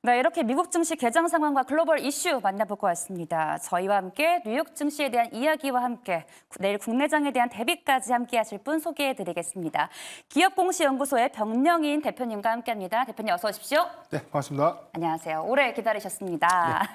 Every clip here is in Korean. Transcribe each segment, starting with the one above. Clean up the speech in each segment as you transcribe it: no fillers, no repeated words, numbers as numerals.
네, 이렇게 미국 증시 개장 상황과 글로벌 이슈 만나보고 왔습니다. 저희와 함께 뉴욕 증시에 대한 이야기와 함께 내일 국내장에 대한 대비까지 함께 하실 분 소개해드리겠습니다. 기업공시연구소의 병령인 대표님과 함께합니다. 대표님 어서 오십시오. 네, 반갑습니다. 안녕하세요. 오래 기다리셨습니다.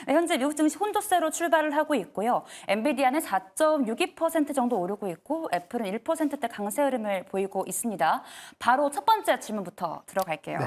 네, 현재 미국 증시 혼조세로 출발을 하고 있고요. 엔비디아는 4.62% 정도 오르고 있고 애플은 1%대 강세 흐름을 보이고 있습니다. 바로 첫 번째 질문부터 들어갈게요.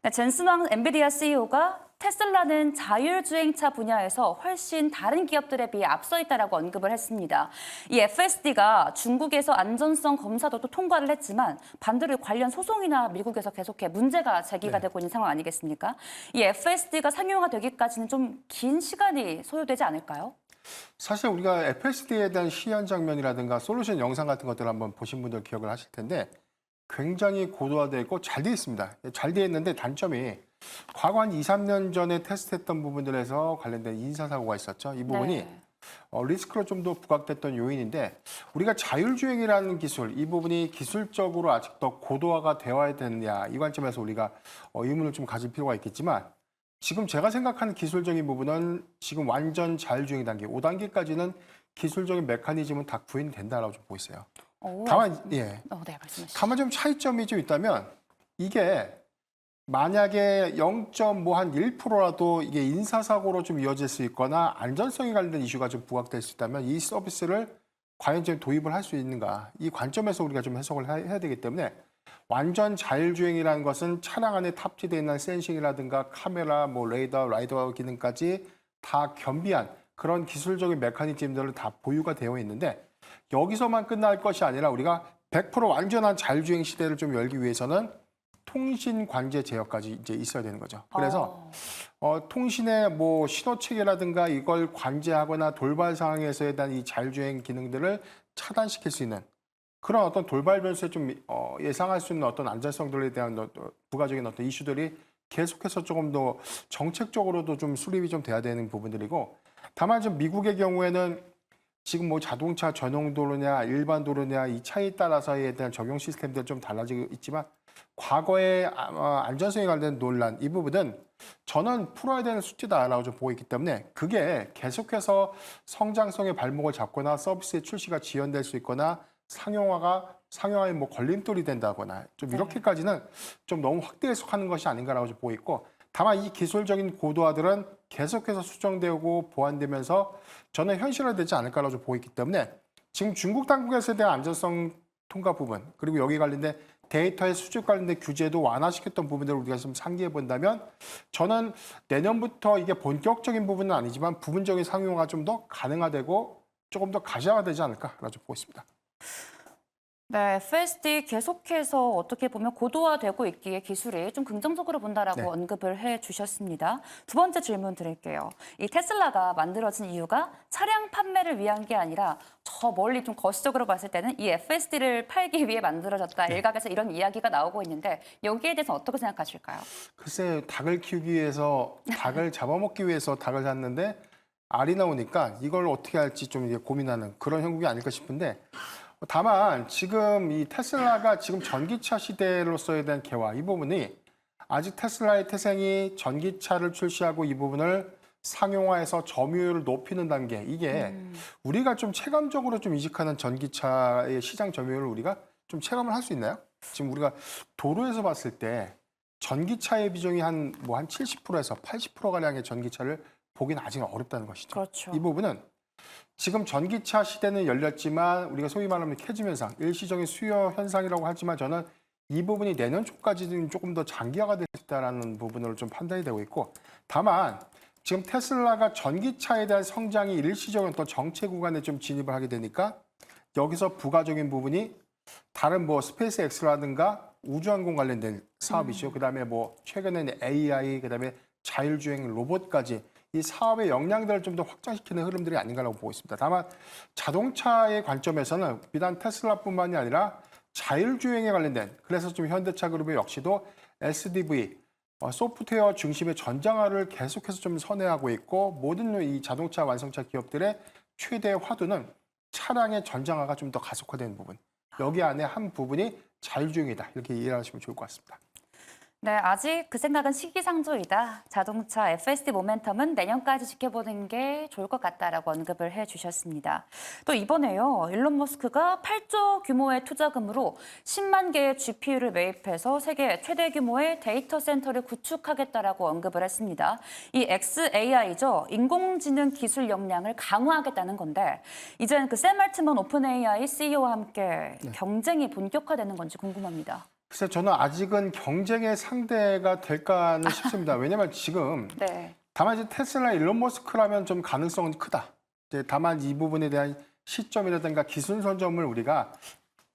네, 젠슨 왕 엔비디아 CEO가 테슬라는 자율주행차 분야에서 훨씬 다른 기업들에 비해 앞서 있다라고 언급을 했습니다. 이 FSD가 중국에서 안전성 검사도 또 통과를 했지만 반대로 관련 소송이나 미국에서 계속해 문제가 제기가 되고 있는 상황 아니겠습니까? 이 FSD가 상용화 되기까지는 좀 긴 시간이 소요되지 않을까요? 사실 우리가 FSD에 대한 시연 장면이라든가 솔루션 영상 같은 것들 한번 보신 분들 기억을 하실 텐데 굉장히 고도화되어 있고 잘 되어 있습니다. 잘 되어 있는데 단점이 과거 한 2, 3년 전에 테스트했던 부분들에서 관련된 인사사고가 있었죠. 이 부분이 리스크로 좀 더 부각됐던 요인인데 우리가 자율주행이라는 기술, 이 부분이 기술적으로 아직 더 고도화가 되어야 되느냐 이 관점에서 우리가 의문을 좀 가질 필요가 있겠지만 지금 제가 생각하는 기술적인 부분은 지금 완전 자율주행 단계, 5단계까지는 기술적인 메커니즘은 다 구현된다라고 좀 보고 있어요. 다만 네, 말씀하시죠. 다만 좀 차이점이 좀 있다면 이게 만약에 0.한 1%라도 이게 인사사고로 좀 이어질 수 있거나 안전성에 관련된 이슈가 좀 부각될 수 있다면 이 서비스를 과연 좀 도입을 할 수 있는가 이 관점에서 우리가 좀 해석을 해야 되기 때문에 완전 자율주행이라는 것은 차량 안에 탑재되어 있는 센싱이라든가 카메라, 레이더, 라이더 기능까지 다 겸비한 그런 기술적인 메커니즘들을 다 보유가 되어 있는데 여기서만 끝날 것이 아니라 우리가 100% 완전한 자율주행 시대를 좀 열기 위해서는 통신 관제 제어까지 이제 있어야 되는 거죠. 그래서 통신의 신호 체계라든가 이걸 관제하거나 돌발 상황에서에 대한 이 자율주행 기능들을 차단시킬 수 있는 그런 어떤 돌발 변수에 좀 예상할 수 있는 어떤 안전성들에 대한 부가적인 어떤 이슈들이 계속해서 조금 더 정책적으로도 좀 수립이 좀 돼야 되는 부분들이고 다만 좀 미국의 경우에는 지금 자동차 전용 도로냐 일반 도로냐 이 차이에 따라서에 대한 적용 시스템들 좀 달라지고 있지만 과거의 안전성에 관련된 논란 이 부분은 저는 풀어야 되는 숙제다라고 좀 보고 있기 때문에 그게 계속해서 성장성의 발목을 잡거나 서비스의 출시가 지연될 수 있거나 상용화에 걸림돌이 된다거나 좀 이렇게까지는 좀 너무 확대 해석하는 것이 아닌가라고 좀 보고 있고 다만 이 기술적인 고도화들은 계속해서 수정되고 보완되면서 저는 현실화되지 않을까라고 좀 보고 있기 때문에 지금 중국 당국에서에 대한 안전성 통과 부분 그리고 여기 관련된 데이터의 수집 관련된 규제도 완화시켰던 부분들을 우리가 좀 상기해 본다면 저는 내년부터 이게 본격적인 부분은 아니지만 부분적인 상용화가 좀 더 가능화되고 조금 더 가시화되지 않을까라고 좀 보고 있습니다. 네, FSD 계속해서 어떻게 보면 고도화되고 있기에 기술이 좀 긍정적으로 본다라고 언급을 해주셨습니다. 두 번째 질문 드릴게요. 이 테슬라가 만들어진 이유가 차량 판매를 위한 게 아니라 저 멀리 좀 거시적으로 봤을 때는 이 FSD를 팔기 위해 만들어졌다. 일각에서 이런 이야기가 나오고 있는데 여기에 대해서 어떻게 생각하실까요? 글쎄 닭을 키우기 위해서 닭을 잡아먹기 위해서 닭을 샀는데 알이 나오니까 이걸 어떻게 할지 좀 이제 고민하는 그런 형국이 아닐까 싶은데 다만 지금 이 테슬라가 지금 전기차 시대로서에 대한 개화 이 부분이 아직 테슬라의 태생이 전기차를 출시하고 이 부분을 상용화해서 점유율을 높이는 단계 이게 우리가 좀 체감적으로 좀 이식하는 전기차의 시장 점유율을 우리가 좀 체감을 할 수 있나요? 지금 우리가 도로에서 봤을 때 전기차의 비중이 한 70%에서 80%가량의 전기차를 보기는 아직 어렵다는 것이죠. 그렇죠. 이 부분은 지금 전기차 시대는 열렸지만 우리가 소위 말하면 캐즘 현상, 일시적인 수요 현상이라고 하지만 저는 이 부분이 내년 초까지는 조금 더 장기화가 될 수 있다는 부분으로 좀 판단이 되고 있고 다만 지금 테슬라가 전기차에 대한 성장이 일시적인 또 정체 구간에 좀 진입을 하게 되니까 여기서 부가적인 부분이 다른 스페이스 X라든가 우주항공 관련된 사업이죠. 그다음에 최근에는 AI, 그다음에 자율주행 로봇까지 이 사업의 역량들을 좀 더 확장시키는 흐름들이 아닌가라고 보고 있습니다. 다만 자동차의 관점에서는 비단 테슬라뿐만이 아니라 자율주행에 관련된 그래서 좀 현대차 그룹의 역시도 SDV 소프트웨어 중심의 전장화를 계속해서 좀 선회하고 있고 모든 이 자동차 완성차 기업들의 최대 화두는 차량의 전장화가 좀 더 가속화되는 부분. 여기 안에 한 부분이 자율주행이다. 이렇게 이해하시면 좋을 것 같습니다. 네, 아직 그 생각은 시기상조이다. 자동차 FSD 모멘텀은 내년까지 지켜보는 게 좋을 것 같다라고 언급을 해주셨습니다. 또 이번에요, 일론 머스크가 8조 규모의 투자금으로 10만 개의 GPU를 매입해서 세계 최대 규모의 데이터 센터를 구축하겠다라고 언급을 했습니다. 이 XAI죠, 인공지능 기술 역량을 강화하겠다는 건데, 이젠 그 샘 알트먼 오픈 AI CEO와 함께 경쟁이 본격화되는 건지 궁금합니다. 글쎄 저는 아직은 경쟁의 상대가 될까는 싶습니다. 왜냐하면 지금 네. 다만 이제 테슬라 일론 머스크라면 좀 가능성은 크다. 이제 다만 이 부분에 대한 시점이라든가 기술 선점을 우리가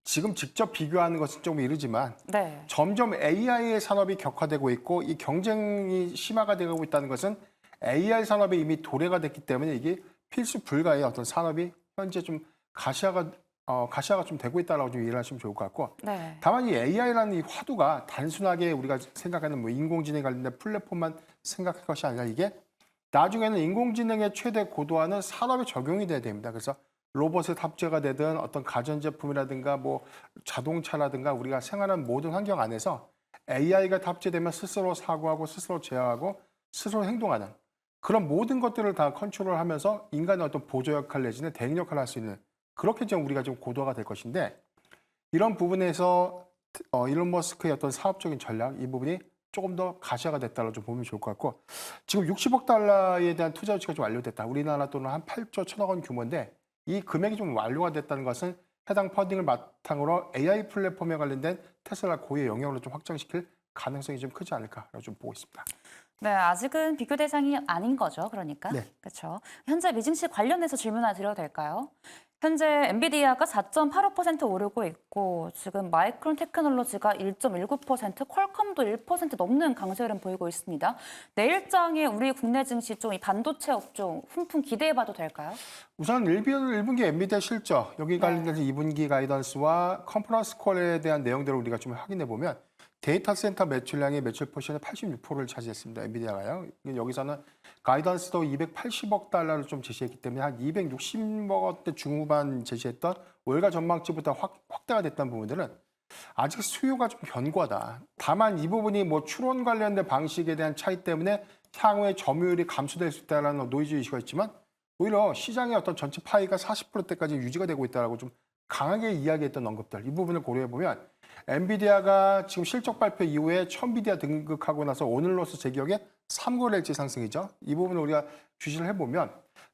지금 직접 비교하는 것은 좀 이르지만 네. 점점 AI의 산업이 격화되고 있고 이 경쟁이 심화가 되고 있다는 것은 AI 산업이 이미 도래가 됐기 때문에 이게 필수 불가의 어떤 산업이 현재 좀 가시화가 좀 되고 있다라고 좀 이해를 하시면 좋을 것 같고 네. 다만 이 AI라는 이 화두가 단순하게 우리가 생각하는 뭐 인공지능 관련된 플랫폼만 생각할 것이 아니라 이게 나중에는 인공지능의 최대 고도화는 산업에 적용이 돼야 됩니다. 그래서 로봇의 탑재가 되든 어떤 가전제품이라든가 뭐 자동차라든가 우리가 생활하는 모든 환경 안에서 AI가 탑재되면 스스로 사고하고 스스로 제어하고 스스로 행동하는 그런 모든 것들을 다 컨트롤하면서 인간의 어떤 보조 역할 내지는 대행 역할을 할 수 있는 그렇게 좀 우리가 좀 고도화가 될 것인데 이런 부분에서 일론 머스크의 어떤 사업적인 전략 이 부분이 조금 더 가시화가 됐다고 좀 보면 좋을 것 같고 지금 60억 달러에 대한 투자 유치가 좀 완료됐다. 우리나라 돈은 한 8조 1천억 원 규모인데 이 금액이 좀 완료가 됐다는 것은 해당 펀딩을 바탕으로 AI 플랫폼에 관련된 테슬라 고유의 영역으로 좀 확장시킬 가능성이 좀 크지 않을까라고 좀 보고 있습니다. 네, 아직은 비교 대상이 아닌 거죠. 그러니까. 네. 그렇죠. 현재 미증시 관련해서 질문 하나 드려도 될까요? 현재 엔비디아가 4.85% 오르고 있고 지금 마이크론 테크놀로지가 1.19%, 퀄컴도 1% 넘는 강세 흐름 보이고 있습니다. 내일장에 우리 국내 증시 좀 이 반도체 업종 훈풍 기대해봐도 될까요? 우선 1분기 엔비디아 실적, 여기 관련돼서 2분기 가이던스와 컨퍼런스 콜에 대한 내용들을 우리가 좀 확인해 보면 데이터 센터 매출량의 매출 포션의 86%를 차지했습니다. 엔비디아가요. 여기서는 가이던스도 280억 달러를 좀 제시했기 때문에 한 260억 원대 중후반 제시했던 월가 전망치보다 확대가 됐던 부분들은 아직 수요가 좀 견고하다. 다만 이 부분이 뭐 추론 관련된 방식에 대한 차이 때문에 향후에 점유율이 감소될 수 있다는 노이즈 이슈가 있지만 오히려 시장의 어떤 전체 파이가 40%대까지 유지가 되고 있다고 좀 강하게 이야기했던 언급들 이 부분을 고려해 보면 엔비디아가 지금 실적 발표 이후에 천비디아 등극하고 나서 오늘로서 제 기억에 3거래일째 상승이죠. 이 부분을 우리가 주시를 해보면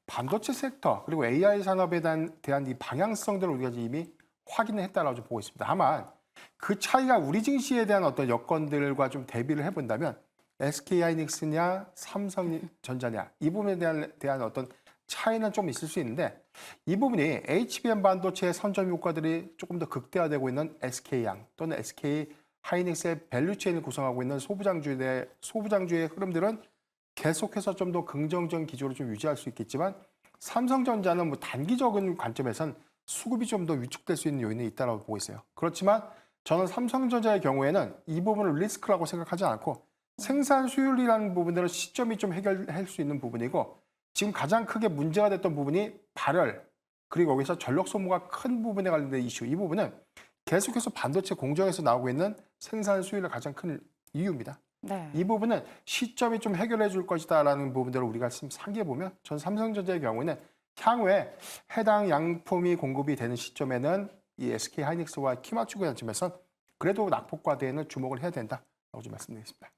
반도체 섹터 그리고 AI 산업에 대한 이 방향성들을 우리가 이미 확인을 했다라고 좀 보고 있습니다. 다만 그 차이가 우리 증시에 대한 어떤 여건들과 좀 대비를 해본다면 SK하이닉스냐 삼성전자냐 이 부분에 대한 어떤 차이는 좀 있을 수 있는데 이 부분이 HBM 반도체의 선점 효과들이 조금 더 극대화되고 있는 SK양 또는 SK하이닉스의 밸류체인을 구성하고 있는 소부장주의 흐름들은 계속해서 좀 더 긍정적인 기조를 좀 유지할 수 있겠지만 삼성전자는 뭐 단기적인 관점에선 수급이 좀 더 위축될 수 있는 요인이 있다고 보고 있어요. 그렇지만 저는 삼성전자의 경우에는 이 부분을 리스크라고 생각하지 않고 생산 수율이라는 부분들은 시점이 좀 해결할 수 있는 부분이고 지금 가장 크게 문제가 됐던 부분이 발열 그리고 여기서 전력 소모가 큰 부분에 관련된 이슈 이 부분은 계속해서 반도체 공정에서 나오고 있는 생산 수율의 가장 큰 이유입니다. 네. 이 부분은 시점이 좀 해결해 줄 것이다라는 부분들을 우리가 지금 상기해 보면 전 삼성전자의 경우에는 향후에 해당 양품이 공급이 되는 시점에는 이 SK하이닉스와 키 맞추고 있는 점에서 그래도 낙폭과대에는 주목을 해야 된다라고 좀 말씀드리겠습니다.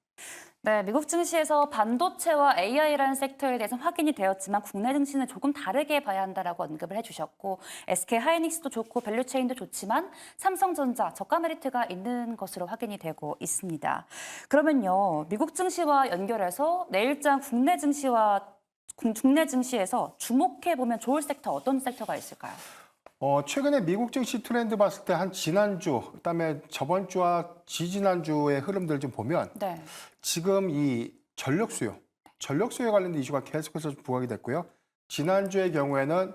네, 미국 증시에서 반도체와 AI라는 섹터에 대해서는 확인이 되었지만 국내 증시는 조금 다르게 봐야 한다라고 언급을 해주셨고 SK하이닉스도 좋고 밸류체인도 좋지만 삼성전자 저가 메리트가 있는 것으로 확인이 되고 있습니다. 그러면요, 미국 증시와 연결해서 내일장 국내 증시에서 주목해보면 좋을 섹터 어떤 섹터가 있을까요? 최근에 미국 증시 트렌드 봤을 때 한 지난주, 그다음에 저번 주와 지지난주의 흐름들 좀 보면 네. 지금 이 전력 수요에 관련된 이슈가 계속해서 부각이 됐고요. 지난주의 경우에는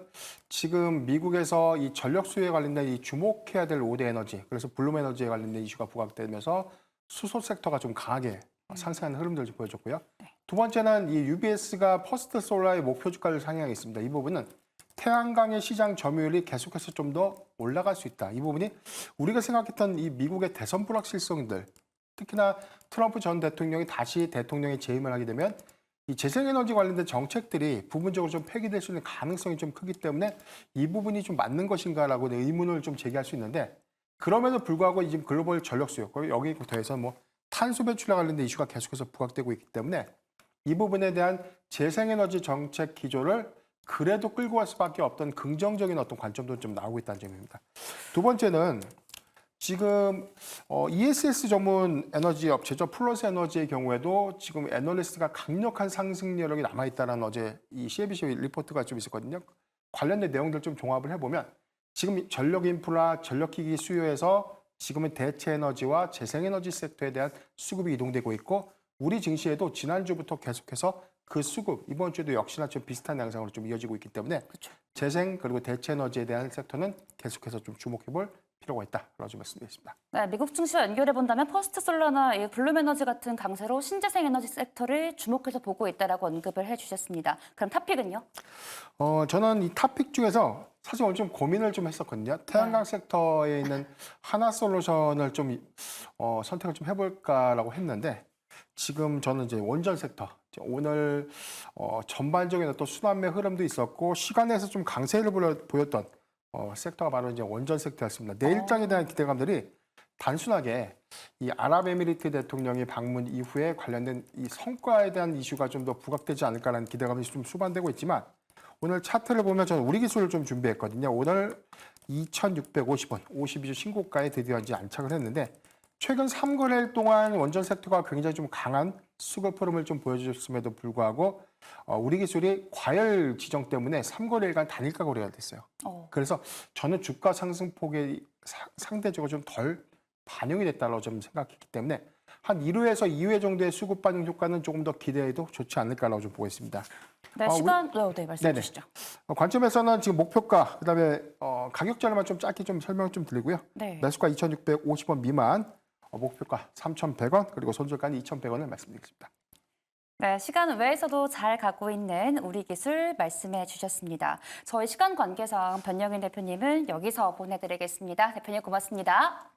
지금 미국에서 이 전력 수요에 관련된 이 주목해야 될 5대 에너지, 그래서 블룸 에너지에 관련된 이슈가 부각되면서 수소 섹터가 좀 강하게 상승하는 흐름들을 좀 보여줬고요. 두 번째는 이 UBS가 퍼스트 솔라의 목표 주가를 상향했습니다. 이 부분은 태양광의 시장 점유율이 계속해서 좀 더 올라갈 수 있다. 이 부분이 우리가 생각했던 이 미국의 대선 불확실성들 특히나 트럼프 전 대통령이 다시 대통령에 재임을 하게 되면 이 재생에너지 관련된 정책들이 부분적으로 좀 폐기될 수 있는 가능성이 좀 크기 때문에 이 부분이 좀 맞는 것인가라고 의문을 좀 제기할 수 있는데 그럼에도 불구하고 지금 글로벌 전력 수요, 그리고 여기 더해서 뭐 탄소 배출과 관련된 이슈가 계속해서 부각되고 있기 때문에 이 부분에 대한 재생에너지 정책 기조를 그래도 끌고 갈 수밖에 없던 긍정적인 어떤 관점도 좀 나오고 있다는 점입니다. 두 번째는 지금 ESS 전문 에너지 업체죠. 플러스 에너지의 경우에도 지금 애널리스트가 강력한 상승 여력이 남아있다는 어제 이 CNBC 리포트가 좀 있었거든요. 관련된 내용들 좀 종합을 해보면 지금 전력 인프라, 전력기기 수요에서 지금은 대체 에너지와 재생에너지 섹터에 대한 수급이 이동되고 있고 우리 증시에도 지난주부터 계속해서 그 수급, 이번 주에도 역시나 좀 비슷한 양상으로 좀 이어지고 있기 때문에 그렇죠. 재생 그리고 대체 에너지에 대한 섹터는 계속해서 좀 주목해볼 필요가 있다라고 좀 말씀드리겠습니다. 네, 미국 증시와 연결해 본다면 퍼스트 솔라나 이 블룸에너지 같은 강세로 신재생 에너지 섹터를 주목해서 보고 있다라고 언급을 해주셨습니다. 그럼 탑픽은요? 저는 이 탑픽 중에서 사실 오늘 좀 고민을 좀 했었거든요. 태양광 섹터에 있는 하나솔루션을 좀 선택을 좀 해볼까라고 했는데 지금 저는 이제 원전 섹터 오늘 전반적인 어떤 순환매 흐름도 있었고 시간에서 좀 강세를 보였던 섹터가 바로 이제 원전 섹터였습니다. 내일장에 대한 기대감들이 단순하게 이 아랍에미리트 대통령이 방문 이후에 관련된 이 성과에 대한 이슈가 좀 더 부각되지 않을까라는 기대감이 좀 수반되고 있지만 오늘 차트를 보면 저는 우리 기술을 좀 준비했거든요. 오늘 2,650원, 52주 신고가에 드디어 이제 안착을 했는데 최근 3거래일 동안 원전 섹터가 굉장히 좀 강한 수급 흐름을 좀 보여줬음에도 불구하고 우리 기술이 과열 지정 때문에 3거래일간 단일가 거래가 됐어요. 그래서 저는 주가 상승폭이 상대적으로 좀 덜 반영이 됐다고 좀 생각했기 때문에 한 1회에서 2회 정도의 수급 반영 효과는 조금 더 기대해도 좋지 않을까라고 좀 보고 있습니다. 네, 시간, 네, 말씀해 네네. 주시죠. 관점에서는 지금 목표가 그다음에 가격 자료만 좀 짧게 좀 설명 좀 드리고요. 네. 매수가 2,650원 미만, 목표가 3,100원 그리고 손절가는 2,100원을 말씀드리겠습니다. 네, 시간 외에서도 잘 가고 있는 우리 기술 말씀해 주셨습니다. 저희 시간 관계상 변영인 대표님은 여기서 보내드리겠습니다. 대표님 고맙습니다.